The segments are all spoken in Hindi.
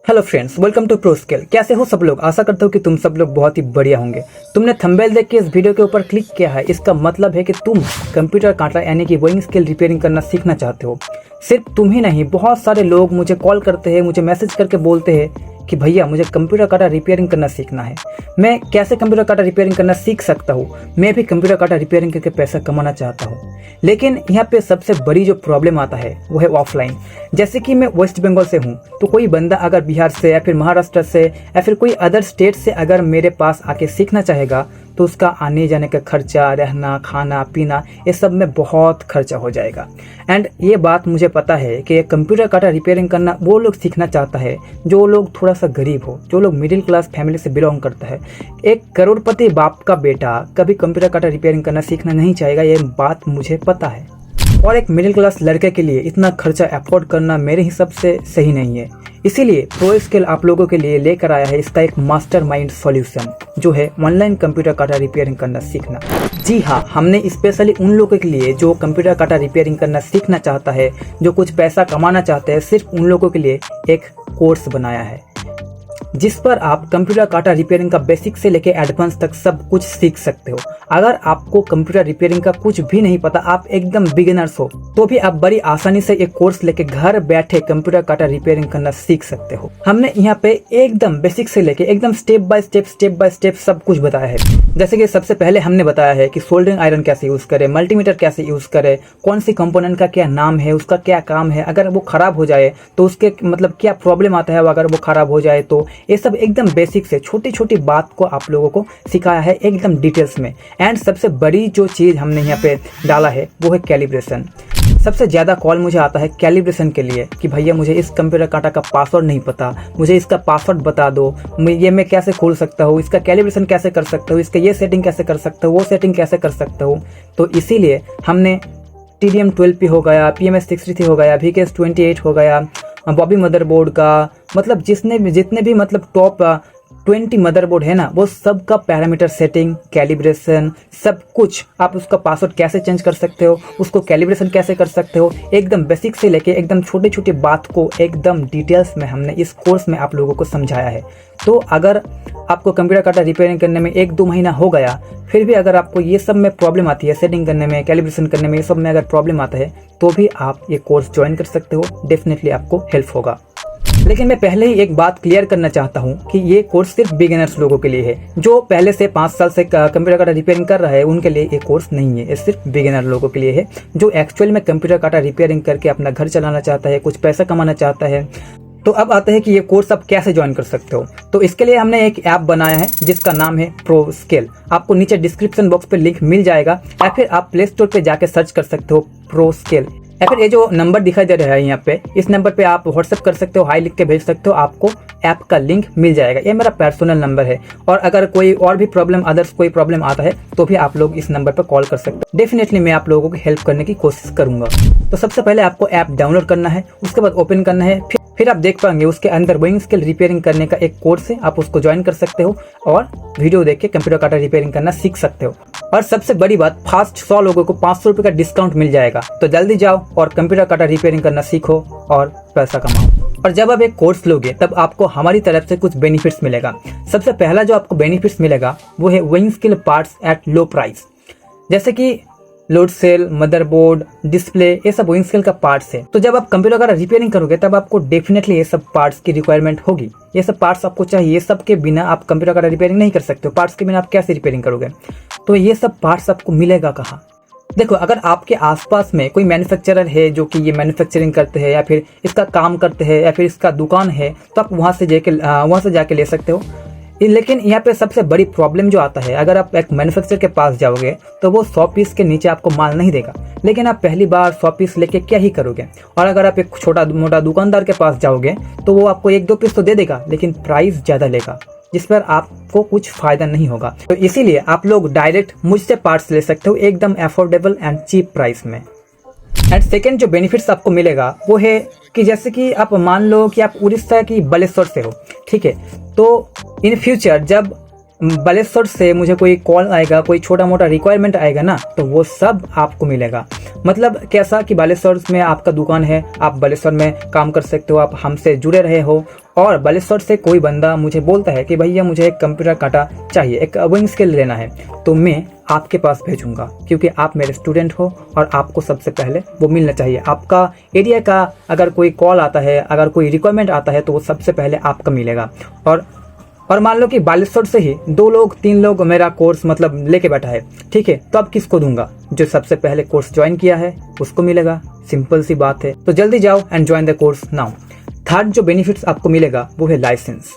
Hello friends, welcome to pro skill. कैसे हो सब लोग? आशा करता हूँ कि तुम सब लोग बहुत ही बढ़िया होंगे। तुमने थंबनेल देख के इस वीडियो के ऊपर क्लिक किया है, इसका मतलब है कि तुम कंप्यूटर कांटा यानी कि बोइंग स्किल रिपेयरिंग करना सीखना चाहते हो। सिर्फ तुम ही नहीं, बहुत सारे लोग मुझे कॉल करते हैं, मुझे मैसेज करके बोलते हैं कि भैया मुझे कंप्यूटर कांटा रिपेयरिंग करना सीखना है। मैं कैसे कंप्यूटर कांटा रिपेयरिंग करना सीख सकता हूँ? मैं भी कंप्यूटर कांटा रिपेयरिंग करके पैसा कमाना चाहता हूँ, लेकिन यहाँ पे सबसे बड़ी जो प्रॉब्लम आता है वो है ऑफलाइन। जैसे कि मैं वेस्ट बंगाल से हूँ, तो कोई बंदा अगर बिहार से या फिर महाराष्ट्र से या फिर कोई अदर स्टेट से अगर मेरे पास आके सीखना चाहेगा तो उसका आने जाने का खर्चा, रहना, खाना, पीना, ये सब में बहुत खर्चा हो जाएगा। एंड ये बात मुझे पता है कि कंप्यूटर कांटा रिपेयरिंग करना वो लोग सीखना चाहता है जो लोग थोड़ा सा गरीब हो, जो लोग मिडिल क्लास फैमिली से बिलोंग करता है। एक करोड़पति बाप का बेटा कभी कंप्यूटर कांटा रिपेयरिंग करना सीखना नहीं चाहेगा, ये बात मुझे पता है। और एक मिडिल क्लास लड़के के लिए इतना खर्चा अफोर्ड करना मेरे हिसाब से सही नहीं है। इसीलिए प्रो स्किल आप लोगों के लिए लेकर आया है इसका एक मास्टरमाइंड सॉल्यूशन, जो है ऑनलाइन कंप्यूटर कांटा रिपेयरिंग करना सीखना। जी हाँ, हमने स्पेशली उन लोगों के लिए जो कंप्यूटर कांटा रिपेयरिंग करना सीखना चाहता है, जो कुछ पैसा कमाना चाहते हैं, सिर्फ उन लोगों के लिए एक कोर्स बनाया है जिस पर आप कंप्यूटर कांटा रिपेयरिंग का बेसिक से लेके एडवांस तक सब कुछ सीख सकते हो। अगर आपको कंप्यूटर रिपेयरिंग का कुछ भी नहीं पता, आप एकदम बिगिनर्स हो, तो भी आप बड़ी आसानी से एक कोर्स लेके घर बैठे कंप्यूटर कांटा रिपेयरिंग करना सीख सकते हो। हमने यहाँ पे एकदम बेसिक से लेके एकदम स्टेप बाय स्टेप सब कुछ बताया है। जैसे कि सबसे पहले हमने बताया है कि सोल्डरिंग आयरन कैसे यूज करे, मल्टीमीटर कैसे यूज करे, कौन सी कंपोनेंट का क्या नाम है, उसका क्या काम है, अगर वो खराब हो जाए तो उसके मतलब क्या प्रॉब्लम आता है, अगर वो खराब हो जाए तो, ये सब एकदम बेसिक से छोटी छोटी बात को आप लोगों को सिखाया है एकदम डिटेल्स में। एंड सबसे बड़ी जो चीज हमने यहाँ पे डाला है वो है कैलिब्रेशन। सबसे ज्यादा कॉल मुझे आता है कैलिब्रेशन के लिए कि भैया मुझे इस कंप्यूटर कांटा का पासवर्ड नहीं पता, मुझे इसका पासवर्ड बता दो, ये मैं कैसे खोल सकता हूँ, इसका कैलिब्रेशन कैसे कर सकता हूँ, इसका ये सेटिंग कैसे कर सकता हूँ, वो सेटिंग कैसे कर सकता हूँ। तो इसीलिए हमने TDM12P हो गया, PMS633 हो गया, VKS28 हो गया, बॉबी मदरबोर्ड का, मतलब जितने भी मतलब टॉप 20 मदरबोर्ड है ना, वो सब का पैरामीटर सेटिंग, कैलिब्रेशन, सब कुछ, आप उसका पासवर्ड कैसे चेंज कर सकते हो, उसको कैलिब्रेशन कैसे कर सकते हो, एकदम बेसिक से लेके एकदम छोटी छोटी बात को एकदम डिटेल्स में हमने इस कोर्स में आप लोगों को समझाया है। तो अगर आपको कंप्यूटर कांटा रिपेयरिंग करने में 1-2 महीना हो गया, फिर भी अगर आपको ये सब में प्रॉब्लम आती है, सेटिंग करने में, कैलिब्रेशन करने में, ये सब में अगर प्रॉब्लम आता है, तो भी आप ये कोर्स ज्वाइन कर सकते हो। डेफिनेटली आपको हेल्प होगा। लेकिन मैं पहले ही एक बात क्लियर करना चाहता हूँ कि ये कोर्स सिर्फ बिगिनर्स लोगों के लिए है। जो पहले से 5 साल से कंप्यूटर कांटा रिपेयरिंग कर रहा है उनके लिए ये कोर्स नहीं है। ये सिर्फ बिगिनर लोगों के लिए है जो एक्चुअल में कंप्यूटर कांटा रिपेयरिंग करके अपना घर चलाना चाहता है, कुछ पैसा कमाना चाहता है। तो अब आता है कि ये कोर्स आप कैसे ज्वाइन कर सकते हो। तो इसके लिए हमने एक ऐप बनाया है जिसका नाम है प्रो स्किल। आपको नीचे डिस्क्रिप्शन बॉक्स पे लिंक मिल जाएगा, या फिर आप प्ले स्टोर पे जाके सर्च कर सकते हो प्रो स्किल, या फिर ये जो नंबर दिखाई दे रहा है यहाँ पे, इस नंबर पे आप व्हाट्सएप कर सकते हो, हाई लिख के भेज सकते हो, आपको ऐप का लिंक मिल जाएगा। ये मेरा पर्सनल नंबर है, और अगर कोई और भी प्रॉब्लम, अदर्स कोई प्रॉब्लम आता है तो भी आप लोग इस नंबर पर कॉल कर सकते हो। डेफिनेटली मैं आप लोगों को हेल्प करने की कोशिश करूंगा। तो सबसे पहले आपको ऐप डाउनलोड करना है, उसके बाद ओपन करना है, फिर आप देख पाएंगे उसके अंदर बोइंग स्किल रिपेयरिंग करने का एक कोर्स है, आप उसको ज्वाइन कर सकते हो और वीडियो देख के कंप्यूटर कांटा रिपेयरिंग करना सीख सकते हो। और सबसे बड़ी बात, फर्स्ट 100 लोगों को 500 रुपए का डिस्काउंट मिल जाएगा। तो जल्दी जाओ और कंप्यूटर कांटा रिपेयरिंग करना सीखो और पैसा कमाओ। और जब आप एक कोर्स लोगे तब आपको हमारी तरफ से कुछ बेनिफिट्स मिलेगा। सबसे पहला जो आपको बेनिफिट्स मिलेगा वो है Boeing skill parts at low price. जैसे कि लोड सेल, मदरबोर्ड, डिस्प्ले, ये सब बोइंग स्किल का पार्ट्स है। तो जब आप कंप्यूटर का रिपेयरिंग करोगे तब आपको डेफिनेटली ये सब पार्ट्स की रिक्वायरमेंट होगी। ये सब पार्ट्स आपको चाहिए, ये सब के बिना आप कंप्यूटर का रिपेयरिंग नहीं कर सकते हो। पार्ट्स के बिना आप कैसे रिपेयरिंग करोगे? तो ये सब पार्ट्स आपको मिलेगा कहाँ? देखो, अगर आपके आसपास में कोई मैन्युफैक्चरर है जो कि ये मैन्युफैक्चरिंग करते हैं या फिर इसका काम करते हैं या फिर इसका दुकान है, तो आप वहां से जाके ले सकते हो। लेकिन यहाँ पे सबसे बड़ी प्रॉब्लम जो आता है, अगर आप एक मैन्युफैक्चरर के पास जाओगे तो वो 100 पीस के नीचे आपको माल नहीं देगा। लेकिन आप पहली बार 100 पीस लेके क्या ही करोगे? और अगर आप एक छोटा मोटा दुकानदार के पास जाओगे तो वो आपको 1-2 पीस तो दे देगा, लेकिन प्राइस ज्यादा लेगा, जिस पर आपको कुछ फायदा नहीं होगा। तो इसीलिए आप लोग डायरेक्ट मुझसे पार्ट्स ले सकते हो एकदम अफोर्डेबल एंड चीप प्राइस में। एंड सेकेंड जो बेनिफिट्स आपको मिलेगा वो है कि जैसे कि आप मान लो कि आप उड़ीसा की बालेश्वर से हो, ठीक है, तो इन फ्यूचर जब बालेश्वर से मुझे कोई कॉल आएगा, कोई छोटा मोटा रिक्वायरमेंट आएगा ना, तो वो सब आपको मिलेगा। मतलब कैसा कि बालेश्वर में आपका दुकान है, आप बालेश्वर में काम कर सकते हो, आप हमसे जुड़े रहे हो, और बालेश्वर से कोई बंदा मुझे बोलता है कि भैया मुझे एक कंप्यूटर कांटा चाहिए, एक विंग स्केल लेना है, तो मैं आपके पास भेजूंगा, क्योंकि आप मेरे स्टूडेंट हो और आपको सबसे पहले वो मिलना चाहिए। आपका एरिया का अगर कोई कॉल आता है, अगर कोई रिक्वायरमेंट आता है, तो वो सबसे पहले आपका मिलेगा। और मान लो कि बालेश्वर से ही 2 लोग 3 लोग मेरा कोर्स मतलब लेके बैठा है, ठीक है, तो अब किसको दूंगा? जो सबसे पहले कोर्स ज्वाइन किया है उसको मिलेगा। सिंपल सी बात है। तो जल्दी जाओ and join the course now. Third जो बेनिफिट्स आपको मिलेगा वो है लाइसेंस।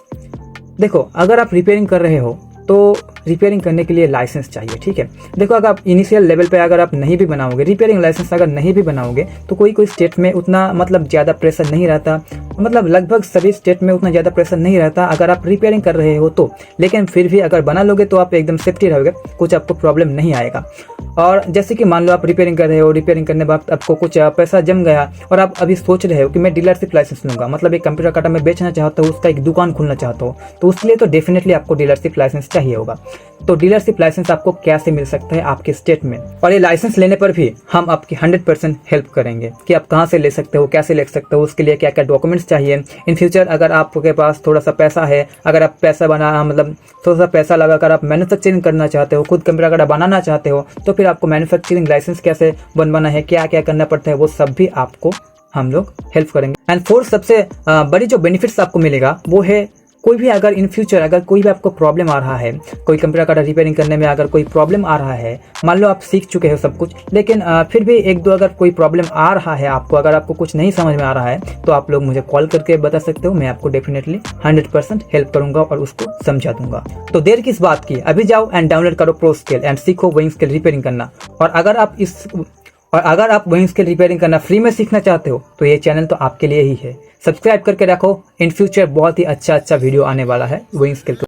देखो, अगर आप रिपेयरिंग कर रहे हो तो रिपेयरिंग करने के लिए लाइसेंस चाहिए, ठीक है। देखो, अगर आप इनिशियल लेवल पे अगर आप नहीं भी बनाओगे रिपेयरिंग लाइसेंस, अगर नहीं भी बनाओगे तो कोई स्टेट में उतना मतलब ज़्यादा प्रेशर नहीं रहता, मतलब लगभग सभी स्टेट में उतना ज़्यादा प्रेशर नहीं रहता अगर आप रिपेयरिंग कर रहे हो तो। लेकिन फिर भी अगर बना लोगे तो आप एकदम सेफ्टी रहोगे, कुछ आपको प्रॉब्लम नहीं आएगा। और जैसे कि मान लो आप रिपेयरिंग कर रहे हो, रिपेयरिंग करने वक्त आपको कुछ पैसा जम गया और आप अभी सोच रहे हो कि मैं डीलरशिप लाइसेंस लूंगा, मतलब एक कंप्यूटर कांटा मैं बेचना चाहता हूँ, उसका एक दुकान खोलना चाहता हूँ, तो उसके लिए तो डेफिनेटली आपको डीलरशिप लाइसेंस चाहिए होगा। तो डीलरशिप लाइसेंस आपको कैसे मिल सकता है आपके स्टेट में, और ये लाइसेंस लेने पर भी हम आपकी 100% हेल्प करेंगे कि आप कहाँ से ले सकते हो, कैसे ले सकते हो, उसके लिए क्या क्या डॉक्यूमेंट्स चाहिए। इन फ्यूचर अगर आपके पास थोड़ा सा पैसा है, अगर आप पैसा बना मतलब थोड़ा सा पैसा लगाकर आप मैन्युफैक्चरिंग करना चाहते हो, खुद कंप्यूटर कांटा बनाना चाहते हो, तो फिर आपको मैन्युफैक्चरिंग लाइसेंस कैसे बनवाना है, क्या क्या करना पड़ता है, वो सब भी आपको हम लोग हेल्प करेंगे। एंड फोर्थ सबसे बड़ी जो बेनिफिट्स आपको मिलेगा वो है, कोई भी अगर इन फ्यूचर अगर कोई भी आपको प्रॉब्लम आ रहा है, कोई कंप्यूटर कांटा रिपेयरिंग करने में अगर कोई प्रॉब्लम आ रहा है, मान लो आप सीख चुके हो सब कुछ, लेकिन फिर भी 1-2 अगर कोई प्रॉब्लम आ रहा है आपको, अगर आपको कुछ नहीं समझ में आ रहा है, तो आप लोग मुझे कॉल करके बता सकते हो। मैं आपको डेफिनेटली 100% हेल्प करूंगा और उसको समझा दूंगा। तो देर किस बात की, अभी जाओ एंड डाउनलोड करो प्रो स्केल एंड सीखो विंग स्केल रिपेयरिंग करना। और अगर आप विंग स्केल रिपेयरिंग करना फ्री में सीखना चाहते हो तो ये चैनल तो आपके लिए ही है। सब्सक्राइब करके रखो, इन फ्यूचर बहुत ही अच्छा वीडियो आने वाला है विंग स्केल।